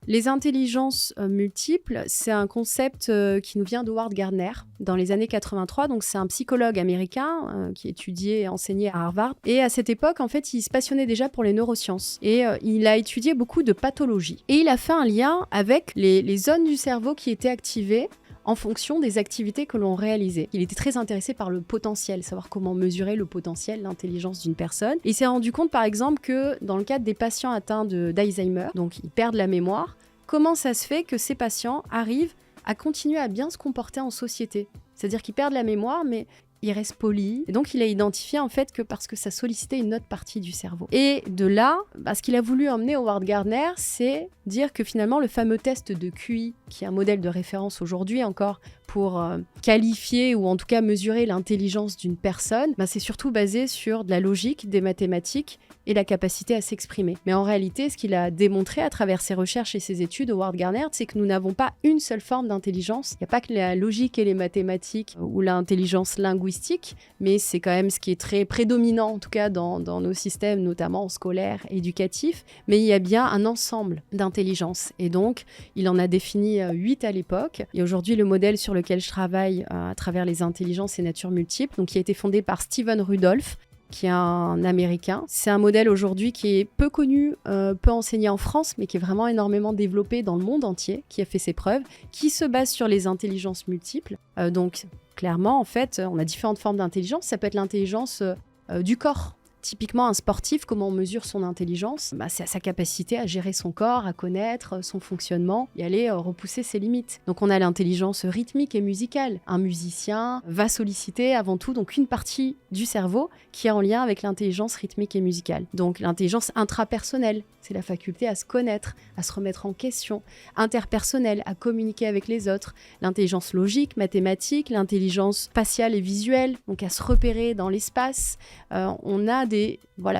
Les intelligences multiples, c'est un concept qui nous vient d'Howard Gardner dans les années 83. Donc, c'est un psychologue américain qui étudiait et enseignait à Harvard. Et à cette époque, en fait, il se passionnait déjà pour les neurosciences. Et il a étudié beaucoup de pathologies. Et il a fait un lien avec les zones du cerveau qui étaient activées en fonction des activités que l'on réalisait. Il était très intéressé par le potentiel, savoir comment mesurer le potentiel, l'intelligence d'une personne. Et il s'est rendu compte, par exemple, que dans le cadre des patients atteints d'Alzheimer, donc ils perdent la mémoire, comment ça se fait que ces patients arrivent à continuer à bien se comporter en société. C'est-à-dire qu'ils perdent la mémoire, mais ils restent polis. Et donc, il a identifié en fait que parce que ça sollicitait une autre partie du cerveau. Et de là, ce qu'il a voulu emmener Howard Gardner, c'est dire que finalement, le fameux test de QI, qui est un modèle de référence aujourd'hui encore pour qualifier ou en tout cas mesurer l'intelligence d'une personne, c'est surtout basé sur de la logique, des mathématiques et la capacité à s'exprimer. Mais en réalité, ce qu'il a démontré à travers ses recherches et ses études, Howard Gardner, c'est que nous n'avons pas une seule forme d'intelligence. Il n'y a pas que la logique et les mathématiques ou l'intelligence linguistique, mais c'est quand même ce qui est très prédominant, en tout cas dans nos systèmes, notamment scolaires, éducatifs. Mais il y a bien un ensemble d'intelligence. Et donc, il en a défini 8 à l'époque. Et aujourd'hui, le modèle sur lequel je travaille à travers les intelligences et natures multiples, donc qui a été fondé par Stephen Rudolph, qui est un Américain. C'est un modèle aujourd'hui qui est peu connu, peu enseigné en France, mais qui est vraiment énormément développé dans le monde entier, qui a fait ses preuves, qui se base sur les intelligences multiples. Donc, clairement, en fait, on a différentes formes d'intelligence. Ça peut être l'intelligence du corps. Typiquement, un sportif, comment on mesure son intelligence ? C'est à sa capacité à gérer son corps, à connaître son fonctionnement et aller repousser ses limites. Donc on a l'intelligence rythmique et musicale. Un musicien va solliciter avant tout donc une partie du cerveau qui est en lien avec l'intelligence rythmique et musicale. Donc l'intelligence intrapersonnelle, c'est la faculté à se connaître, à se remettre en question. Interpersonnelle, à communiquer avec les autres. L'intelligence logique, mathématique, l'intelligence spatiale et visuelle, donc à se repérer dans l'espace. On a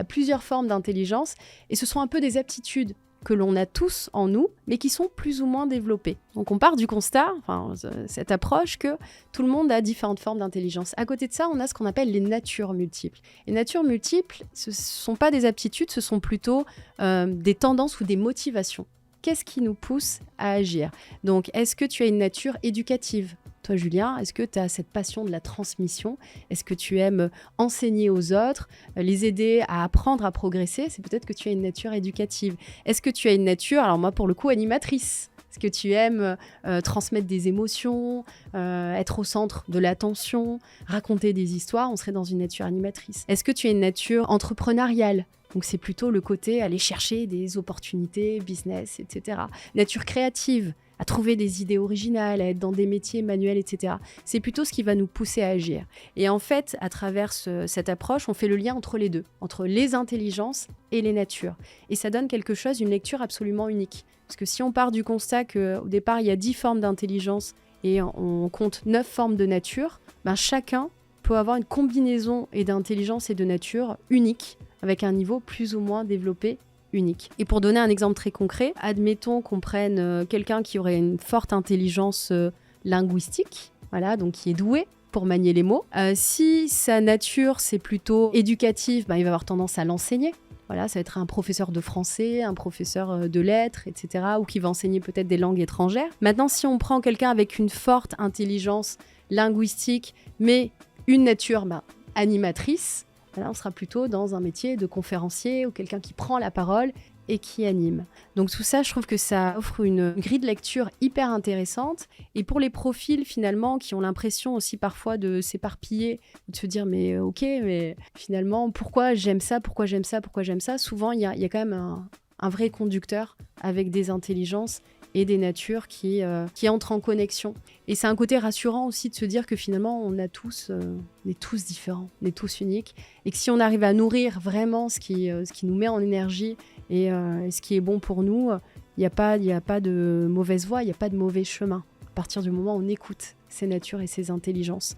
plusieurs formes d'intelligence et ce sont un peu des aptitudes que l'on a tous en nous, mais qui sont plus ou moins développées. Donc on part du constat, cette approche, que tout le monde a différentes formes d'intelligence. À côté de ça, on a ce qu'on appelle les natures multiples. Les natures multiples, ce ne sont pas des aptitudes, ce sont plutôt des tendances ou des motivations. Qu'est-ce qui nous pousse à agir ? Donc, est-ce que tu as une nature éducative ? Toi, Julien, est-ce que tu as cette passion de la transmission ? Est-ce que tu aimes enseigner aux autres, les aider à apprendre à progresser ? C'est peut-être que tu as une nature éducative. Est-ce que tu as une nature, alors moi, pour le coup, animatrice ? Est-ce que tu aimes transmettre des émotions, être au centre de l'attention, raconter des histoires ? On serait dans une nature animatrice. Est-ce que tu as une nature entrepreneuriale ? Donc, c'est plutôt le côté aller chercher des opportunités, business, etc. Nature créative, à trouver des idées originales, à être dans des métiers manuels, etc. C'est plutôt ce qui va nous pousser à agir. Et en fait, à travers cette approche, on fait le lien entre les deux, entre les intelligences et les natures. Et ça donne quelque chose, une lecture absolument unique. Parce que si on part du constat qu'au départ, il y a 10 formes d'intelligence et on compte 9 formes de nature, chacun peut avoir une combinaison et d'intelligence et de nature unique, avec un niveau plus ou moins développé, unique. Et pour donner un exemple très concret, admettons qu'on prenne quelqu'un qui aurait une forte intelligence linguistique, donc qui est doué pour manier les mots. Si sa nature, c'est plutôt éducative, il va avoir tendance à l'enseigner. Ça va être un professeur de français, un professeur de lettres, etc., ou qui va enseigner peut-être des langues étrangères. Maintenant, si on prend quelqu'un avec une forte intelligence linguistique, mais une nature animatrice, on sera plutôt dans un métier de conférencier ou quelqu'un qui prend la parole et qui anime. Donc tout ça, je trouve que ça offre une grille de lecture hyper intéressante. Et pour les profils, finalement, qui ont l'impression aussi parfois de s'éparpiller, de se dire, mais finalement, pourquoi j'aime ça, souvent, il y a quand même un vrai conducteur avec des intelligences et des natures qui entrent en connexion. Et c'est un côté rassurant aussi de se dire que finalement, on est tous différents, on est tous uniques. Et que si on arrive à nourrir vraiment ce qui nous met en énergie et ce qui est bon pour nous, il n'y a pas de mauvaise voie, il n'y a pas de mauvais chemin. À partir du moment où on écoute ces natures et ces intelligences.